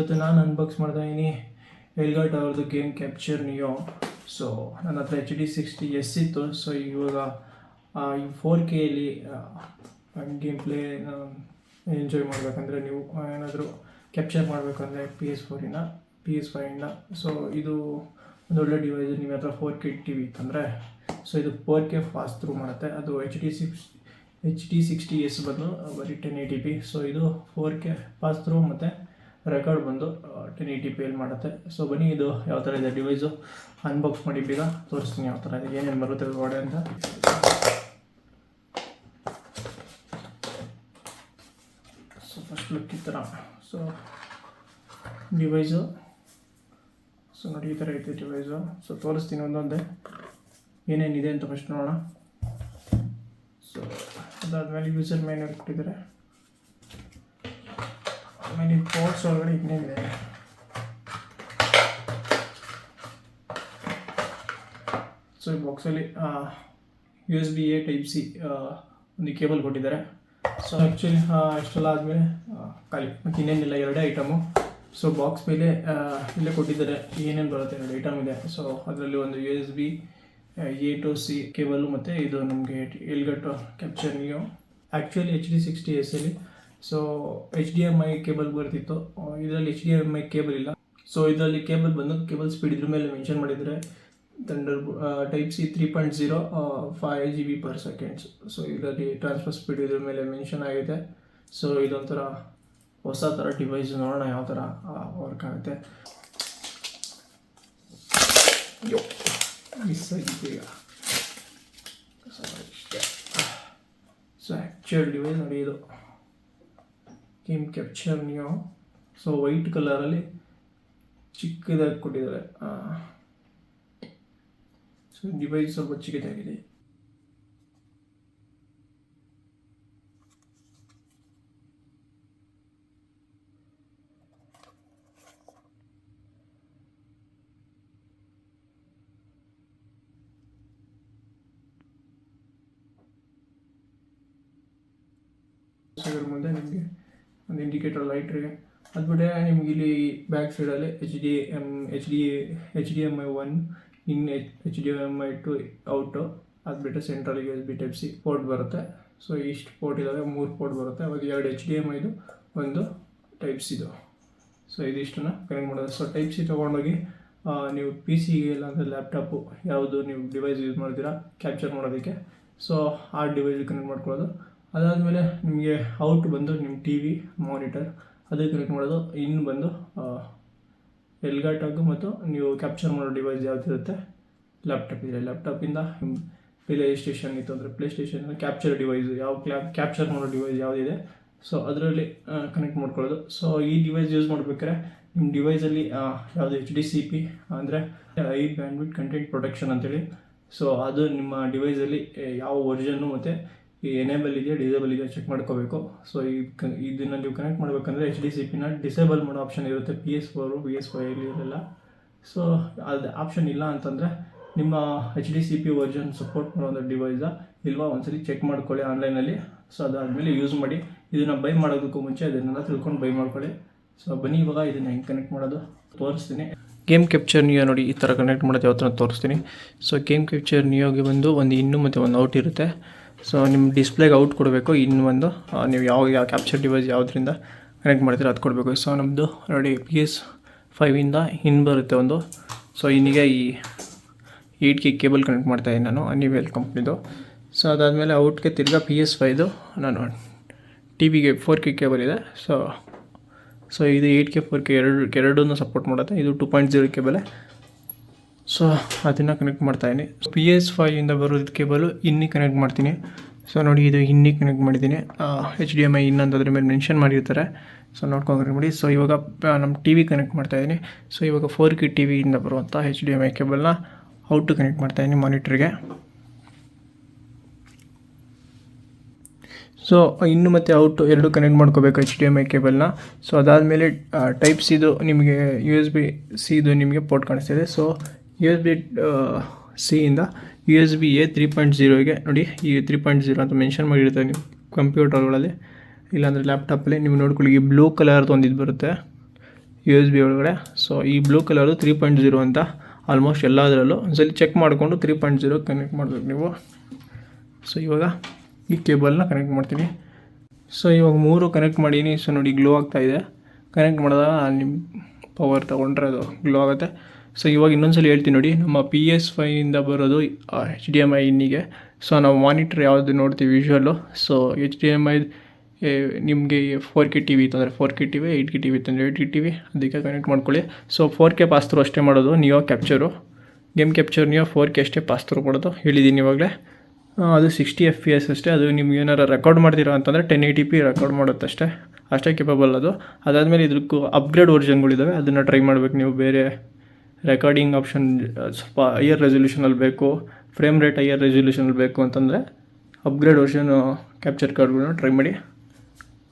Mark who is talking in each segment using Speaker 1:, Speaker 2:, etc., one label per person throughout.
Speaker 1: ಇವತ್ತು ನಾನು ಅನ್ಬಾಕ್ಸ್ ಮಾಡ್ತಾ ಇದ್ದೀನಿ ಎಲ್ಗಾಟ್ ಅವ್ರದ್ದು ಗೇಮ್ ಕ್ಯಾಪ್ಚರ್ ನಿಯೋ. ಸೊ ನನ್ನ ಹತ್ರ HD60S ಇತ್ತು. ಸೊ ಇವಾಗ ಈ 4Kಯಲ್ಲಿ ಗೇಮ್ ಪ್ಲೇ ಎಂಜಾಯ್ ಮಾಡಬೇಕಂದ್ರೆ, ನೀವು ಏನಾದರೂ ಕ್ಯಾಪ್ಚರ್ ಮಾಡಬೇಕಂದ್ರೆ PS5ಇಂದ ಸೊ ಇದು ಒಂದು ಒಳ್ಳೆ ಡಿವೈಸ್. ನಿಮ್ಮ ಹತ್ರ 4K TV ಇತ್ತಂದರೆ ಸೊ ಇದು 4K ಫಾಸ್ಟ್ ಥ್ರೂ ಮಾಡುತ್ತೆ. ಅದು HD60S ಬಂದು ಬರೀ 1080p. ಸೊ ಇದು 4K ಫಾಸ್ಟ್ ಥ್ರೂ ಮತ್ತು ರೆಕಾರ್ಡ್ ಬಂದು 1080pಯಲ್ಲಿ ಮಾಡುತ್ತೆ. ಸೊ ಬನ್ನಿ, ಇದು ಯಾವ ಥರ ಇದೆ ಡಿವೈಸು ಅನ್ಬಾಕ್ಸ್ ಮಾಡಿ ಬೇಗ ತೋರಿಸ್ತೀನಿ ಯಾವ ಥರ ಇದೆ, ಏನೇನು ಬರುತ್ತೆ ಒಳಗಡೆ ಅಂತ. ಸೊ ಫಸ್ಟ್ ಲುಕ್ ಈ ಥರ. ಸೊ ಡಿವೈಸು ಸೊ ನೋಡಿ ಈ ಥರ ಐತೆ ಡಿವೈಸು. ಸೊ ತೋರಿಸ್ತೀನಿ ಒಂದೊಂದೇ ಏನೇನಿದೆ ಅಂತ ಫಸ್ಟ್ ನೋಡೋಣ. ಸೊ ಅದಾದಮೇಲೆ ಯೂಸರ್ ಮ್ಯಾನ್ಯಲ್ ಕೊಟ್ಟಿದ್ದಾರೆ. ಆಮೇಲೆ ಈ ಪೋರ್ಟ್ಸ್ ಒಳಗಡೆ ಇನ್ನೇನಿದೆ, ಸೊ ಈ ಬಾಕ್ಸಲ್ಲಿ USB-A Type-C ಒಂದು ಕೇಬಲ್ ಕೊಟ್ಟಿದ್ದಾರೆ. ಸೊ ಆ್ಯಕ್ಚುಲಿ ಇಷ್ಟೆಲ್ಲ ಆದಮೇಲೆ ಖಾಲಿ ಮತ್ತು ಇನ್ನೇನಿಲ್ಲ, ಎರಡೇ ಐಟಮು. ಸೊ ಬಾಕ್ಸ್ ಮೇಲೆ ಇಲ್ಲೇ ಕೊಟ್ಟಿದ್ದಾರೆ ಏನೇನು ಬರುತ್ತೆ, 2 ಐಟಮ್ ಇದೆ. ಸೊ ಅದರಲ್ಲಿ ಒಂದು USB-A to C ಕೇಬಲು ಮತ್ತು ಇದು ನಮಗೆ Elgato capture Neo. Actually HD60S so HDMI cable ಬರ್ತಿತ್ತು, ಇದರಲ್ಲಿ HDMI ಕೇಬಲ್ ಇಲ್ಲ. ಸೊ ಇದರಲ್ಲಿ ಕೇಬಲ್ ಬಂದು ಕೇಬಲ್ ಸ್ಪೀಡ್ ಇದ್ರ ಮೇಲೆ ಮೆನ್ಷನ್ ಮಾಡಿದರೆ Type-C 3.0 5GB/s. ಸೊ ಇದರಲ್ಲಿ ಟ್ರಾನ್ಸ್ಫರ್ ಸ್ಪೀಡ್ ಇದ್ರ ಮೇಲೆ ಮೆನ್ಷನ್ ಆಗಿದೆ. ಸೊ ಇದೊಂಥರ ಹೊಸ ಥರ ಡಿವೈಸ್, ನೋಡೋಣ ಯಾವ ಥರ ವರ್ಕ್ ಆಗುತ್ತೆ. ಮಿಸ್ ಆಗಿತ್ತು ಈಗ. ಸೊ ಆ್ಯಕ್ಚುಯಲ್ ಡಿವೈಸ್ ನೋಡಿ, ಇದು game capture neo. So white ಕಲರಲ್ಲಿ ಚಿಕ್ಕದಾಗಿ ಕೊಟ್ಟಿದ್ದಾರೆ. ಸೊ ಡಿವೈಸ್ ಸ್ವಲ್ಪ ಚಿಕ್ಕದಾಗಿದೆ. ಇದ್ರ ಮುಂದೆ ನಿಮಗೆ ಒಂದು ಇಂಡಿಕೇಟರ್ ಲೈಟ್ ಇದೆ. ಅದು ಬಿಟ್ಟರೆ ನಿಮ್ಗೆ ಇಲ್ಲಿ ಬ್ಯಾಕ್ ಸೈಡಲ್ಲಿ HDMI 1 ಇನ್ HDMI 2 ಔಟು. ಅದು ಬಿಟ್ಟರೆ ಸೆಂಟ್ರಲ್ USB Type-C ಪೋರ್ಟ್ ಬರುತ್ತೆ. ಸೊ ಇಷ್ಟು ಪೋರ್ಟ್ ಇದ್ದಾವೆ, 3 ಪೋರ್ಟ್ ಬರುತ್ತೆ. ಅದು 2 HDMI, ಒಂದು Type-Cದು. ಸೊ ಇದಿಷ್ಟನ್ನು ಕನೆಕ್ಟ್ ಮಾಡೋದು. ಸೊ Type-C ತೊಗೊಂಡೋಗಿ ನೀವು PC ಇಲ್ಲ ಅಂದರೆ ಲ್ಯಾಪ್ಟಾಪು ಯಾವುದು ನೀವು ಡಿವೈಸ್ ಯೂಸ್ ಮಾಡ್ತೀರಾ ಕ್ಯಾಪ್ಚರ್ ಮಾಡೋದಕ್ಕೆ, ಸೊ ಆ ಡಿವೈಸ್ ಕನೆಕ್ಟ್ ಮಾಡ್ಕೊಳ್ಳೋದು. ಅದಾದಮೇಲೆ ನಿಮಗೆ ಔಟ್ ಬಂದು ನಿಮ್ಮ TV ಮಾನಿಟರ್ ಅದಕ್ಕೆ ಕನೆಕ್ಟ್ ಮಾಡೋದು. ಇನ್ನು ಬಂದು ಎಲ್ಗಾಟಾಗು ಮತ್ತು ನೀವು ಕ್ಯಾಪ್ಚರ್ ಮಾಡೋ ಡಿವೈಸ್ ಯಾವುದಿರುತ್ತೆ, ಲ್ಯಾಪ್ಟಾಪ್ ಇದೆ, ಲ್ಯಾಪ್ಟಾಪಿಂದ ಪ್ಲೇ ಸ್ಟೇಷನ್ ಇತ್ತು ಅಂದರೆ play station capture device capture ಮಾಡೋ ಡಿವೈಸ್ ಯಾವುದಿದೆ ಸೊ ಅದರಲ್ಲಿ ಕನೆಕ್ಟ್ ಮಾಡ್ಕೊಳ್ಳೋದು. ಸೊ ಈ ಡಿವೈಸ್ ಯೂಸ್ ಮಾಡಬೇಕಾದ್ರೆ ನಿಮ್ಮ ಡಿವೈಸಲ್ಲಿ ಯಾವುದು HDCP ಅಂದರೆ ಹೈ ಬ್ಯಾಂಡ್ವಿಡ್ತ್ ಕಂಟೆಂಟ್ ಪ್ರೊಟೆಕ್ಷನ್ ಅಂತೇಳಿ, ಸೊ ಅದು ನಿಮ್ಮ ಡಿವೈಸಲ್ಲಿ ಯಾವ ವರ್ಷನ್ನು ಮತ್ತು ಎನೇಬಲ್ ಇದೆಯಾ ಡಿಸೇಬಲ್ ಇದೆಯಾ ಚೆಕ್ ಮಾಡ್ಕೋಬೇಕು. ಸೊ ಇದನ್ನು ನೀವು ಕನೆಕ್ಟ್ ಮಾಡಬೇಕಂದ್ರೆ HDCPನ ಡಿಸೇಬಲ್ ಮಾಡೋ ಆಪ್ಷನ್ ಇರುತ್ತೆ. PS4 PS5 ಇರಲ್ಲ. ಸೊ ಅದು ಆಪ್ಷನ್ ಇಲ್ಲ ಅಂತಂದರೆ ನಿಮ್ಮ HDCP ವರ್ಜನ್ ಸಪೋರ್ಟ್ ಮಾಡೋ ಡಿವೈಸ ಇಲ್ವಾ ಒಂದ್ಸಲಿ ಚೆಕ್ ಮಾಡ್ಕೊಳ್ಳಿ ಆನ್ಲೈನಲ್ಲಿ. ಸೊ ಅದಾದಮೇಲೆ ಯೂಸ್ ಮಾಡಿ. ಇದನ್ನು ಬೈ ಮಾಡೋದಕ್ಕೂ ಮುಂಚೆ ಅದನ್ನೆಲ್ಲ ತಿಳ್ಕೊಂಡು ಬೈ ಮಾಡ್ಕೊಳ್ಳಿ. ಸೊ ಬನ್ನಿ, ಇವಾಗ ಇದನ್ನು ಹೆಂಗೆ ಕನೆಕ್ಟ್ ಮಾಡೋದು ತೋರಿಸ್ತೀನಿ. ಗೇಮ್ ಕ್ಯಾಪ್ಚರ್ ನಿಯೋ ನೋಡಿ ಈ ಥರ ಕನೆಕ್ಟ್ ಮಾಡೋದು ಯಾವ ಥರ ತೋರಿಸ್ತೀನಿ. ಸೊ ಗೇಮ್ ಕ್ಯಾಪ್ಚರ್ ನಿಯೋಗೆ ಬಂದು ಒಂದು ಇನ್ನು ಮತ್ತು ಒಂದು ಔಟ್ ಇರುತ್ತೆ. ಸೊ ನಿಮ್ಮ ಡಿಸ್ಪ್ಲೇಗೆ ಔಟ್ ಕೊಡಬೇಕು, ಇನ್ನು ಒಂದು ನೀವು ಯಾವ ಕ್ಯಾಪ್ಚರ್ ಡಿವೈಸ್ ಯಾವುದರಿಂದ ಕನೆಕ್ಟ್ ಮಾಡ್ತೀರೋ ಅದು ಕೊಡಬೇಕು. ಸೊ ನಮ್ಮದು ನೋಡಿ PS5ಇಂದ ಇನ್ ಬರುತ್ತೆ ಒಂದು. ಸೊ ಇನ್ನೀಗ ಈ 8K ಕೇಬಲ್ ಕನೆಕ್ಟ್ ಮಾಡ್ತಾಯಿದ್ದೀನಿ ನಾನು ಅನಿವೆಲ್ ಕಂಪ್ನಿದು. ಸೊ ಅದಾದಮೇಲೆ ಔಟ್ಗೆ ತಿರ್ಗಾ PS5 ನಾನು TVಗೆ 4K ಕೇಬಲ್ ಇದೆ. ಸೊ ಇದು 8K 4K ಎರಡನ್ನೂ ಸಪೋರ್ಟ್ ಮಾಡುತ್ತೆ. ಇದು 2.0 ಕೇಬಲೇ. ಸೊ ಅದನ್ನು ಕನೆಕ್ಟ್ ಮಾಡ್ತಾಯಿದ್ದೀನಿ. PS5ಇಂದ ಬರೋದು ಕೇಬಲು ಇನ್ನಿಗೆ ಕನೆಕ್ಟ್ ಮಾಡ್ತೀನಿ. ಸೊ ನೋಡಿ ಇದು ಇನ್ನಿಗೆ ಕನೆಕ್ಟ್ ಮಾಡಿದ್ದೀನಿ. HDMI ಇನ್ ಅಂತ ಅದ್ರ ಮೇಲೆ ಮೆನ್ಷನ್ ಮಾಡಿರ್ತಾರೆ. ಸೊ ನೋಡ್ಕೊಂಡು ಕನೆಕ್ಟ್ ಮಾಡಿ. ಸೊ ಇವಾಗ ನಮ್ಮ TV ಕನೆಕ್ಟ್ ಮಾಡ್ತಾಯಿದ್ದೀನಿ. ಸೊ ಇವಾಗ 4K TVಯಿಂದ ಬರುವಂಥ HDMI ಕೇಬಲ್ನ ಔಟು ಕನೆಕ್ಟ್ ಮಾಡ್ತಾಯಿದ್ದೀನಿ ಮಾನಿಟ್ರಿಗೆ. ಸೊ ಇನ್ನು ಮತ್ತು ಔಟು ಎರಡು ಕನೆಕ್ಟ್ ಮಾಡ್ಕೋಬೇಕು HDMI ಕೇಬಲ್ನ. ಸೊ ಅದಾದಮೇಲೆ Type-Cದು ನಿಮಗೆ USB-Cದು ನಿಮಗೆ ಪೋರ್ಟ್ ಕಾಣಿಸ್ತಿದೆ. ಸೊ USB-Cಯಿಂದ USB-A 3.0ಗೆ ನೋಡಿ, ಈ 3.0 ಅಂತ ಮೆನ್ಷನ್ ಮಾಡಿರ್ತಾರೆ ನೀವು ಕಂಪ್ಯೂಟರ್ಗಳಲ್ಲಿ ಇಲ್ಲಾಂದರೆ ಲ್ಯಾಪ್ಟಾಪಲ್ಲಿ. ನೀವು ನೋಡ್ಕೊಳ್ಳಿ, ಈ ಬ್ಲೂ ಕಲರ್ದು ಒಂದು ಇದು ಬರುತ್ತೆ USB ಒಳಗಡೆ. ಸೊ ಈ ಬ್ಲೂ ಕಲರು 3.0 ಅಂತ ಆಲ್ಮೋಸ್ಟ್ ಎಲ್ಲದರಲ್ಲೂ ಒಂದ್ಸಲಿ ಚೆಕ್ ಮಾಡಿಕೊಂಡು 3.0 ಕನೆಕ್ಟ್ ಮಾಡಬೇಕು ನೀವು. ಸೊ ಇವಾಗ ಈ ಕೇಬಲ್ನ ಕನೆಕ್ಟ್ ಮಾಡ್ತೀನಿ. ಸೊ ಇವಾಗ 3 ಕನೆಕ್ಟ್ ಮಾಡೀನಿ. ಸೊ ನೋಡಿ ಗ್ಲೋ ಆಗ್ತಾಯಿದೆ. ಕನೆಕ್ಟ್ ಮಾಡಿದಾಗ ನಿಮ್ಮ ಪವರ್ ತೊಗೊಂಡ್ರೆ ಅದು ಗ್ಲೋ ಆಗುತ್ತೆ. ಸೊ ಇವಾಗ ಇನ್ನೊಂದ್ಸಲಿ ಹೇಳ್ತೀನಿ ನೋಡಿ, ನಮ್ಮ PS5ಇಂದ ಬರೋದು HDMI ಇನ್ನಿಗೆ. ಸೊ ನಾವು ಮಾನಿಟ್ರ್ ಯಾವುದು ನೋಡ್ತೀವಿ ವಿಷುವಲ್ಲು. ಸೊ HDMI ನಿಮಗೆ 4K TV ಇತ್ತಂದರೆ 4K TV, 8K TV ಇತ್ತಂದರೆ 8K TV ಅದಕ್ಕೆ ಕನೆಕ್ಟ್ ಮಾಡ್ಕೊಳ್ಳಿ. ಸೊ 4K ಪಾಸ್ ಥ್ರೂ ಅಷ್ಟೇ ಮಾಡೋದು Neo capture. Game capture Neo 4K ಅಷ್ಟೇ ಪಾಸ್ ಥ್ರೂ ಕೊಡೋದು ಹೇಳಿದ್ದೀನಿ ಇವಾಗಲೇ. ಅದು 60 FPS ಅಷ್ಟೇ. ಅದು ನಿಮ್ಗೆ ಏನಾರು ರೆಕಾರ್ಡ್ ಮಾಡ್ತೀರಾ ಅಂತಂದರೆ 1080p ರೆಕಾರ್ಡ್ ಮಾಡುತ್ತಷ್ಟೇ, ಅಷ್ಟೇ ಕೇಪಬಲ್ ಅದು. ಅದಾದಮೇಲೆ ಇದಕ್ಕೂ ಅಪ್ಗ್ರೇಡ್ ವರ್ಷನ್ಗಳಿದ್ದಾವೆ, ಅದನ್ನು ಟ್ರೈ ಮಾಡಬೇಕು ನೀವು. ಬೇರೆ ರೆಕಾರ್ಡಿಂಗ್ ಆಪ್ಷನ್ ಸ್ವಲ್ಪ ಹೈಯರ್ ರೆಸೊಲ್ಯೂಷನಲ್ಲಿ ಬೇಕು, ಫ್ರೇಮ್ ರೇಟ್ ಹೈಯರ್ ರೆಸೊಲ್ಯೂಷನಲ್ಲಿ ಬೇಕು ಅಂತಂದರೆ ಅಪ್ಗ್ರೇಡ್ ವರ್ಷನ್ ಕ್ಯಾಪ್ಚರ್ ಕಾರ್ಡ್ಗಳನ್ನ ಟ್ರೈ ಮಾಡಿ.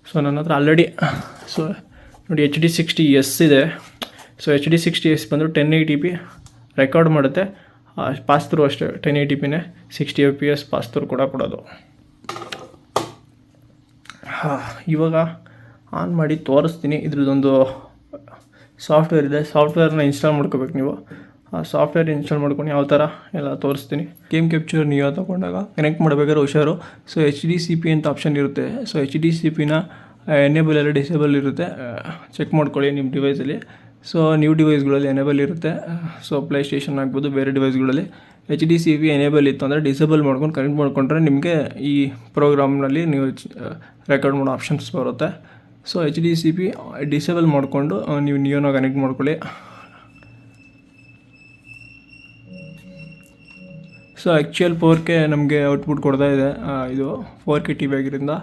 Speaker 1: ಸೊ ನನ್ನ ಹತ್ರ ಆಲ್ರೆಡಿ ಸೊ ನೋಡಿ HD60S ಇದೆ. ಸೊ HD60S ಬಂದು 1080p ರೆಕಾರ್ಡ್ ಮಾಡುತ್ತೆ, ಪಾಸ್ ಥ್ರೂ ಅಷ್ಟೇ 1080pನೇ 60 FPS ಪಾಸ್ ಥ್ರೂ ಕೂಡ ಕೊಡೋದು. ಇವಾಗ ಆನ್ ಮಾಡಿ ತೋರಿಸ್ತೀನಿ. ಇದ್ರದ್ದೊಂದು ಸಾಫ್ಟ್ವೇರ್ ಇದೆ, ಸಾಫ್ಟ್ವೇರ್ನ ಇನ್ಸ್ಟಾಲ್ ಮಾಡ್ಕೋಬೇಕು ನೀವು. ಆ ಸಾಫ್ಟ್ವೇರ್ ಇನ್ಸ್ಟಾಲ್ ಮಾಡ್ಕೊಂಡು ಯಾವ ಥರ ಎಲ್ಲ ತೋರಿಸ್ತೀನಿ. ಗೇಮ್ ಕ್ಯಾಪ್ಚರ್ ನೀವು ತೊಗೊಂಡಾಗ ಕನೆಕ್ಟ್ ಮಾಡಬೇಕಾದ್ರೆ ಹುಷಾರು. ಸೊ HDCP ಅಂತ ಆಪ್ಷನ್ ಇರುತ್ತೆ. ಸೊ HDCPನ ಎನೇಬಲ್ ಎಲ್ಲ ಡಿಸೇಬಲ್ ಇರುತ್ತೆ, ಚೆಕ್ ಮಾಡ್ಕೊಳ್ಳಿ ನಿಮ್ಮ ಡಿವೈಸಲ್ಲಿ. ಸೊ ನ್ಯೂ ಡಿವೈಸ್ಗಳಲ್ಲಿ ಎನೇಬಲ್ ಇರುತ್ತೆ. ಸೊ ಪ್ಲೇಸ್ಟೇಷನ್ ಆಗ್ಬೋದು, ಬೇರೆ ಡಿವೈಸ್ಗಳಲ್ಲಿ HDCP ಎನೇಬಲ್ ಇತ್ತು ಅಂದರೆ ಡಿಸೇಬಲ್ ಮಾಡ್ಕೊಂಡು ಕನೆಕ್ಟ್ ಮಾಡಿಕೊಂಡ್ರೆ ನಿಮಗೆ ಈ ಪ್ರೋಗ್ರಾಮ್ನಲ್ಲಿ ನೀವು ರೆಕಾರ್ಡ್ ಮಾಡೋ ಆಪ್ಷನ್ಸ್ ಬರುತ್ತೆ. ಸೊ HDCP ಡಿಸೇಬಲ್ ಮಾಡಿಕೊಂಡು ನೀವು ನಿಯೋನ ಕನೆಕ್ಟ್ ಮಾಡ್ಕೊಳ್ಳಿ. ಸೊ ಆ್ಯಕ್ಚುಯಲ್ 4K ನಮಗೆ ಔಟ್ಪುಟ್ ಕೊಡ್ತಾ ಇದೆ ಇದು 4K TV ಆಗಿರೋದ್ರಿಂದ.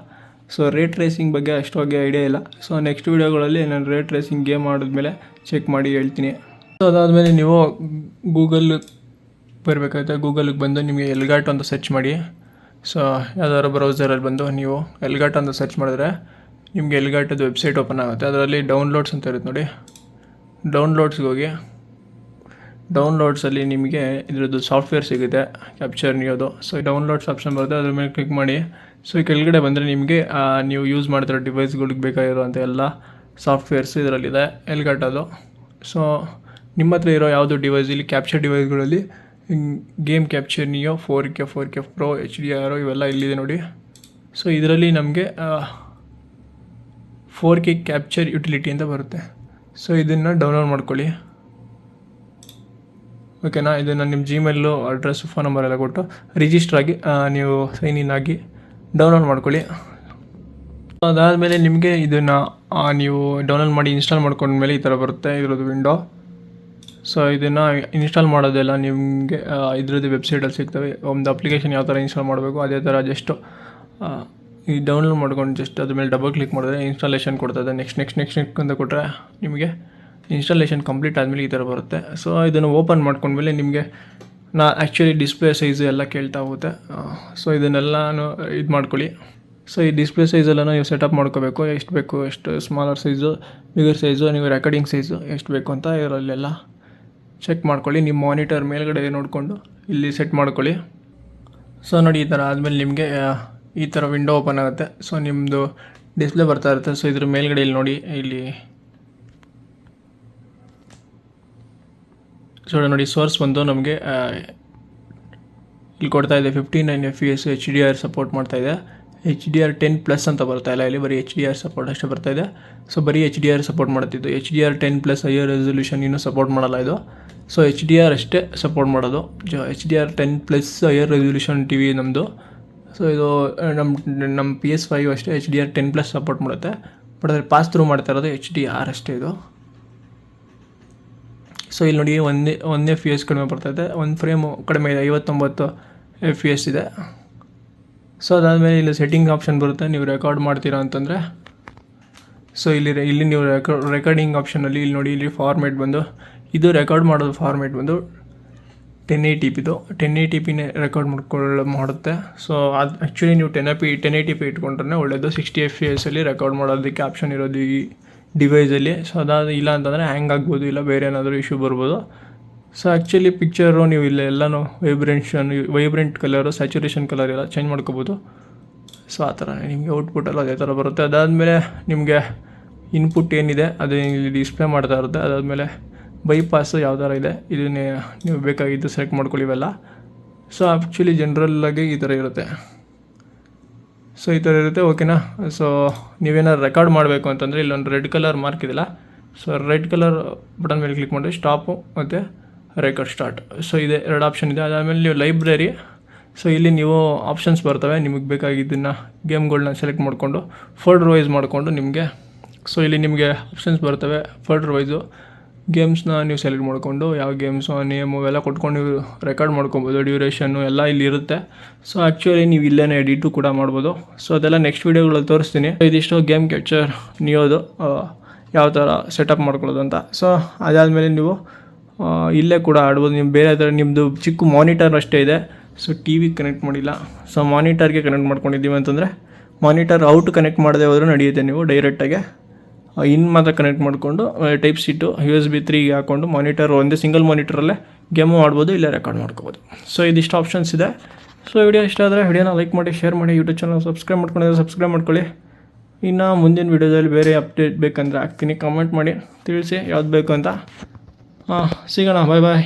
Speaker 1: ಸೊ ರೇಟ್ ರೇಸಿಂಗ್ ಬಗ್ಗೆ ಅಷ್ಟೊಂದು ಐಡಿಯಾ ಇಲ್ಲ. ಸೊ ನೆಕ್ಸ್ಟ್ ವೀಡಿಯೋಗಳಲ್ಲಿ ನಾನು ರೇಟ್ ರೇಸಿಂಗ್ ಗೇಮ್ ಆಡಿದ್ಮೇಲೆ ಚೆಕ್ ಮಾಡಿ ಹೇಳ್ತೀನಿ. ಸೊ ಅದಾದಮೇಲೆ ನೀವು ಗೂಗಲ್ ಬರಬೇಕಾಗುತ್ತೆ. ಗೂಗಲ್ಗೆ ಬಂದು ನಿಮಗೆ ಎಲ್ಗಾಟ್ ಅಂತ ಸರ್ಚ್ ಮಾಡಿ. ಸೊ ಯಾವ್ದಾದ್ರು ಬ್ರೌಸರಲ್ಲಿ ಬಂದು ನೀವು ಎಲ್ಗಾಟ್ ಅಂತ ಸರ್ಚ್ ಮಾಡಿದ್ರೆ ನಿಮಗೆ ಎಲ್ಗಾಟದ ವೆಬ್ಸೈಟ್ ಓಪನ್ ಆಗುತ್ತೆ. ಅದರಲ್ಲಿ ಡೌನ್ಲೋಡ್ಸ್ ಅಂತ ಇರುತ್ತೆ ನೋಡಿ, ಡೌನ್ಲೋಡ್ಸ್ಗೆ ಹೋಗಿ. ಡೌನ್ಲೋಡ್ಸಲ್ಲಿ ನಿಮಗೆ ಇದ್ರದ್ದು ಸಾಫ್ಟ್ವೇರ್ ಸಿಗುತ್ತೆ ಕ್ಯಾಪ್ಚರ್ ನಿಯೋದು. ಸೊ ಡೌನ್ಲೋಡ್ಸ್ ಆಪ್ಷನ್ ಬರುತ್ತೆ, ಅದ್ರ ಮೇಲೆ ಕ್ಲಿಕ್ ಮಾಡಿ. ಸೊ ಈ ಕೆಳಗಡೆ ಬಂದರೆ ನಿಮಗೆ ನೀವು ಯೂಸ್ ಮಾಡ್ತಿರೋ ಡಿವೈಸ್ಗಳಿಗೆ ಬೇಕಾಗಿರೋಂಥ ಎಲ್ಲ ಸಾಫ್ಟ್ವೇರ್ಸ್ ಇದರಲ್ಲಿದೆ, ಎಲ್ಗಾಟದು. ಸೊ ನಿಮ್ಮ ಹತ್ರ ಇರೋ ಯಾವುದು ಡಿವೈಸ್ ಇಲ್ಲಿ ಕ್ಯಾಪ್ಚರ್ ಡಿವೈಸ್ಗಳಲ್ಲಿ game capture Neo 4K Pro HDR ಇವೆಲ್ಲ ಇಲ್ಲಿದೆ ನೋಡಿ. ಸೊ ಇದರಲ್ಲಿ ನಮಗೆ 4K ಕ್ಯಾಪ್ಚರ್ ಯುಟಿಲಿಟಿ ಅಂತ ಬರುತ್ತೆ. ಸೊ ಇದನ್ನು ಡೌನ್ಲೋಡ್ ಮಾಡ್ಕೊಳ್ಳಿ, ಓಕೆನಾ. ಇದನ್ನು ನಿಮ್ಮ ಜಿಮೇಲು ಅಡ್ರೆಸ್ ಫೋನ್ ನಂಬರ್ ಎಲ್ಲ ಕೊಟ್ಟು ರಿಜಿಸ್ಟರ್ ಆಗಿ ನೀವು ಸೈನ್ ಇನ್ ಆಗಿ ಡೌನ್ಲೋಡ್ ಮಾಡ್ಕೊಳ್ಳಿ. ಅದಾದಮೇಲೆ ನಿಮಗೆ ಇದನ್ನು ನೀವು ಡೌನ್ಲೋಡ್ ಮಾಡಿ ಇನ್ಸ್ಟಾಲ್ ಮಾಡ್ಕೊಂಡ್ಮೇಲೆ ಈ ಥರ ಬರುತ್ತೆ ಇದ್ರದ್ದು ವಿಂಡೋ. ಸೊ ಇದನ್ನು ಇನ್ಸ್ಟಾಲ್ ಮಾಡೋದೆಲ್ಲ ನಿಮಗೆ ಇದ್ರದ್ದು ವೆಬ್ಸೈಟಲ್ಲಿ ಸಿಗ್ತವೆ. ಒಂದು ಅಪ್ಲಿಕೇಶನ್ ಯಾವ ಥರ ಇನ್ಸ್ಟಾಲ್ ಮಾಡಬೇಕು ಅದೇ ಥರ ಜಸ್ಟು ಈ ಡೌನ್ಲೋಡ್ ಮಾಡ್ಕೊಂಡು ಜಸ್ಟ್ ಅದ್ರ ಮೇಲೆ ಡಬಲ್ ಕ್ಲಿಕ್ ಮಾಡಿದ್ರೆ ಇನ್ಸ್ಟಾಲೇಷನ್ ಕೊಡ್ತದೆ. ನೆಕ್ಸ್ಟ್ ಅಂತ ಕೊಟ್ಟರೆ ನಿಮಗೆ ಇನ್ಸ್ಟಾಲೇಷನ್ ಕಂಪ್ಲೀಟ್ ಆದಮೇಲೆ ಈ ಥರ ಬರುತ್ತೆ. ಸೊ ಇದನ್ನು ಓಪನ್ ಮಾಡ್ಕೊಂಡ್ಮೇಲೆ ನಿಮಗೆ ಆ್ಯಕ್ಚುಲಿ ಡಿಸ್ಪ್ಲೇ ಸೈಜು ಎಲ್ಲ ಕೇಳ್ತಾ ಹೋಗುತ್ತೆ. ಸೊ ಇದನ್ನೆಲ್ಲನೂ ಇದು ಮಾಡ್ಕೊಳ್ಳಿ. ಸೊ ಈ ಡಿಸ್ಪ್ಲೇ ಸೈಜೆಲ್ಲ ನೀವು ಸೆಟಪ್ ಮಾಡ್ಕೋಬೇಕು, ಎಷ್ಟು ಬೇಕು, ಎಷ್ಟು ಸ್ಮಾಲರ್ ಸೈಜು, ಬಿಗರ್ ಸೈಜು, ನೀವು ರೆಕಾರ್ಡಿಂಗ್ ಸೈಜು ಎಷ್ಟು ಬೇಕು ಅಂತ ಇದರಲ್ಲೆಲ್ಲ ಚೆಕ್ ಮಾಡ್ಕೊಳ್ಳಿ. ನಿಮ್ಮ ಮಾನಿಟರ್ ಮೇಲ್ಗಡೆ ನೋಡಿಕೊಂಡು ಇಲ್ಲಿ ಸೆಟ್ ಮಾಡ್ಕೊಳ್ಳಿ. ಸೊ ನೋಡಿ ಈ ಥರ ಆದಮೇಲೆ ನಿಮಗೆ ಈ ಥರ ವಿಂಡೋ ಓಪನ್ ಆಗುತ್ತೆ. ಸೊ ನಿಮ್ಮದು ಡಿಸ್ಪ್ಲೇ ಬರ್ತಾ ಇರುತ್ತೆ. ಸೊ ಇದ್ರ ಮೇಲ್ಗಡೆ ಇಲ್ಲಿ ನೋಡಿ, ಇಲ್ಲಿ ನೋಡಿ ಸೋರ್ಸ್ ಬಂದು ನಮಗೆ ಇಲ್ಲಿ ಕೊಡ್ತಾ ಇದೆ 59 FPS HDR ಸಪೋರ್ಟ್ ಮಾಡ್ತಾ ಇದೆ. HDR 10+ ಅಂತ ಬರ್ತಾ ಇಲ್ಲ, ಇಲ್ಲಿ ಬರೀ HDR ಸಪೋರ್ಟ್ ಅಷ್ಟೇ ಬರ್ತಾ ಇದೆ. ಸೊ ಬರೀ HDR ಸಪೋರ್ಟ್ ಮಾಡ್ತಿದ್ದು, HDR 10+ ಹೈಯರ್ ರೆಸೊಲ್ಯೂಷನ್ ಇನ್ನೂ ಸಪೋರ್ಟ್ ಮಾಡಲ್ಲ ಇದು. ಸೊ HDR ಅಷ್ಟೇ ಸಪೋರ್ಟ್ ಮಾಡೋದು. HDR 10+ higher resolution T V ನಮ್ಮದು. ಸೊ ಇದು ನಮ್ಮ PS5 ಅಷ್ಟೇ HDR 10+ ಸಪೋರ್ಟ್ ಮಾಡುತ್ತೆ. ಬಟ್ ಅದ್ರ ಪಾಸ್ ಥ್ರೂ ಮಾಡ್ತಾ ಇರೋದು HDR ಅಷ್ಟೇ ಇದು. ಸೊ ಇಲ್ಲಿ ನೋಡಿ ಒಂದೇ FPS ಕಡಿಮೆ ಬರ್ತೈತೆ, ಒಂದು ಫ್ರೇಮು ಕಡಿಮೆ ಇದೆ, 59 FPS ಇದೆ. ಸೊ ಅದಾದಮೇಲೆ ಇಲ್ಲಿ ಸೆಟ್ಟಿಂಗ್ ಆಪ್ಷನ್ ಬರುತ್ತೆ. ನೀವು ರೆಕಾರ್ಡ್ ಮಾಡ್ತೀರಾ ಅಂತಂದರೆ ಸೊ ಇಲ್ಲಿ ನೀವು ರೆಕಾರ್ಡಿಂಗ್ ಆಪ್ಷನಲ್ಲಿ ಇಲ್ಲಿ ನೋಡಿ, ಇಲ್ಲಿ ಫಾರ್ಮೇಟ್ ಬಂದು ಇದು ರೆಕಾರ್ಡ್ ಮಾಡೋದು ಫಾರ್ಮೇಟ್ ಬಂದು 1080pದು 1080pನೇ ರೆಕಾರ್ಡ್ ಮಾಡುತ್ತೆ. ಸೊ ಅದು ಆ್ಯಕ್ಚುಲಿ ನೀವು 1080p ಇಟ್ಕೊಂಡ್ರೆ ಒಳ್ಳೆಯದು. 60 FPS ರೆಕಾರ್ಡ್ ಮಾಡೋದಕ್ಕೆ ಆಪ್ಷನ್ ಇರೋದು ಈ ಡಿವೈಸಲ್ಲಿ. ಸೊ ಅದಾದ ಇಲ್ಲ ಅಂತಂದರೆ ಹ್ಯಾಂಗ್ ಆಗ್ಬೋದು, ಇಲ್ಲ ಬೇರೆ ಏನಾದರೂ ಇಶ್ಯೂ ಬರ್ಬೋದು. ಸೊ ಆ್ಯಕ್ಚುಲಿ ಪಿಕ್ಚರು ನೀವು ಇಲ್ಲೆಲ್ಲನೂ ವೈಬ್ರೆಂಟ್ ಕಲರು, ಸ್ಯಾಚುರೇಷನ್ ಕಲರ್ ಎಲ್ಲ ಚೇಂಜ್ ಮಾಡ್ಕೋಬೋದು. ಸೊ ಆ ಥರ ನಿಮಗೆ ಔಟ್ಪುಟ್ಟಲ್ಲಿ ಅದೇ ಥರ ಬರುತ್ತೆ. ಅದಾದಮೇಲೆ ನಿಮಗೆ ಇನ್ಪುಟ್ ಏನಿದೆ ಅದು ಇಲ್ಲಿ ಡಿಸ್ಪ್ಲೇ ಮಾಡ್ತಾ ಇರುತ್ತೆ. ಅದಾದಮೇಲೆ ಬೈಪಾಸು ಯಾವ ಥರ ಇದೆ ಇದನ್ನೇ ನೀವು ಬೇಕಾಗಿದ್ದು ಸೆಲೆಕ್ಟ್ ಮಾಡ್ಕೊಳ್ಳಿ ಇವೆಲ್ಲ. ಸೊ ಆ್ಯಕ್ಚುಲಿ ಜನರಲ್ಲಾಗಿ ಈ ಥರ ಇರುತ್ತೆ. ಸೊ ಈ ಥರ ಇರುತ್ತೆ, ಓಕೆನಾ. ಸೊ ನೀವೇನಾದ್ರು ರೆಕಾರ್ಡ್ ಮಾಡಬೇಕು ಅಂತಂದರೆ ಇಲ್ಲೊಂದು ರೆಡ್ ಕಲರ್ ಮಾರ್ಕ್ ಇದೆಯಲ್ಲ, ಸೊ ರೆಡ್ ಕಲರ್ ಬಟನ್ ಮೇಲೆ ಕ್ಲಿಕ್ ಮಾಡಿದ್ರೆ ಸ್ಟಾಪು ಮತ್ತು ರೆಕಾರ್ಡ್ ಸ್ಟಾರ್ಟ್. ಸೊ ಇದೆ 2 ಆಪ್ಷನ್ ಇದೆ. ಅದಾದಮೇಲೆ ನೀವು ಲೈಬ್ರರಿ, ಸೊ ಇಲ್ಲಿ ನೀವು ಆಪ್ಷನ್ಸ್ ಬರ್ತವೆ. ನಿಮಗೆ ಬೇಕಾಗಿದ್ದನ್ನು ಗೇಮ್ಗಳನ್ನ ಸೆಲೆಕ್ಟ್ ಮಾಡಿಕೊಂಡು ಫೋಲ್ಡರ್ ವೈಸ್ ಮಾಡಿಕೊಂಡು ನಿಮಗೆ, ಸೊ ಇಲ್ಲಿ ನಿಮಗೆ ಆಪ್ಷನ್ಸ್ ಬರ್ತವೆ ಫೋಲ್ಡರ್ ವೈಸು. ಗೇಮ್ಸ್ನ ನೀವು ಸೆಲೆಕ್ಟ್ ಮಾಡಿಕೊಂಡು ಯಾವ ಗೇಮ್ಸು ನೇಮು ಎಲ್ಲ ಕೊಟ್ಕೊಂಡು ನೀವು ರೆಕಾರ್ಡ್ ಮಾಡ್ಕೊಬೋದು. ಡ್ಯೂರೇಷನ್ನು ಎಲ್ಲ ಇಲ್ಲಿ ಇರುತ್ತೆ. ಸೊ ಆ್ಯಕ್ಚುಲಿ ನೀವು ಇಲ್ಲೇ ಎಡಿಟು ಕೂಡ ಮಾಡ್ಬೋದು. ಸೊ ಅದೆಲ್ಲ ನೆಕ್ಸ್ಟ್ ವೀಡಿಯೋಗಳಲ್ಲಿ ತೋರಿಸ್ತೀನಿ. ಇದಿಷ್ಟು ಗೇಮ್ ಕ್ಯಾಪ್ಚರ್ ನಿಯೋದು ಯಾವ ಥರ ಸೆಟಪ್ ಮಾಡ್ಕೊಳ್ಳೋದು ಅಂತ. ಸೊ ಅದಾದಮೇಲೆ ನೀವು ಇಲ್ಲೇ ಕೂಡ ಆಡ್ಬೋದು. ನೀವು ಬೇರೆ ಥರ ನಿಮ್ಮದು ಚಿಕ್ಕ ಮಾನಿಟರ್ ಅಷ್ಟೇ ಇದೆ. ಸೊ ಟಿ ವಿಗೆ ಕನೆಕ್ಟ್ ಮಾಡಿಲ್ಲ, ಸೊ ಮಾನಿಟರ್ಗೆ ಕನೆಕ್ಟ್ ಮಾಡ್ಕೊಂಡಿದ್ದೀವಿ ಅಂತಂದರೆ ಮಾನಿಟರ್ ಔಟ್ ಕನೆಕ್ಟ್ ಮಾಡದೆ ಹೋದರೂ ನಡೆಯುತ್ತೆ. ನೀವು ಡೈರೆಕ್ಟಾಗಿ ಇನ್ ಮಾತ್ರ ಕನೆಕ್ಟ್ ಮಾಡಿಕೊಂಡು ಟೈಪ್ ಸಿಟ್ಟು USB 3ಗೆ ಹಾಕ್ಕೊಂಡು ಮಾನಿಟರ್ ಒಂದೇ ಸಿಂಗಲ್ ಮಾನಿಟರಲ್ಲೇ ಗೇಮು ಆಡ್ಬೋದು, ಇಲ್ಲೇ ರೆಕಾರ್ಡ್ ಮಾಡ್ಕೋಬೋದು. ಸೊ ಇದಿಷ್ಟು ಆಪ್ಷನ್ಸ್ ಇದೆ. ಸೊ ವಿಡಿಯೋ ಇಷ್ಟ ಆದರೆ ವಿಡಿಯೋನ ಲೈಕ್ ಮಾಡಿ, ಶೇರ್ ಮಾಡಿ, ಯೂಟ್ಯೂಬ್ ಚಾನಲ್ ಸಬ್ಸ್ಕ್ರೈಬ್ ಮಾಡ್ಕೊಂಡಿದ್ರೆ ಸಬ್ಸ್ಕ್ರೈಬ್ ಮಾಡ್ಕೊಳ್ಳಿ. ಇನ್ನು ಮುಂದಿನ ವೀಡಿಯೋದಲ್ಲಿ ಬೇರೆ ಅಪ್ಡೇಟ್ ಬೇಕಂದರೆ ಹಾಕ್ತೀನಿ, ಕಮೆಂಟ್ ಮಾಡಿ ತಿಳಿಸಿ ಯಾವ್ದು ಬೇಕು ಅಂತ. ಸಿಗೋಣ, ಬಾಯ್ ಬಾಯ್.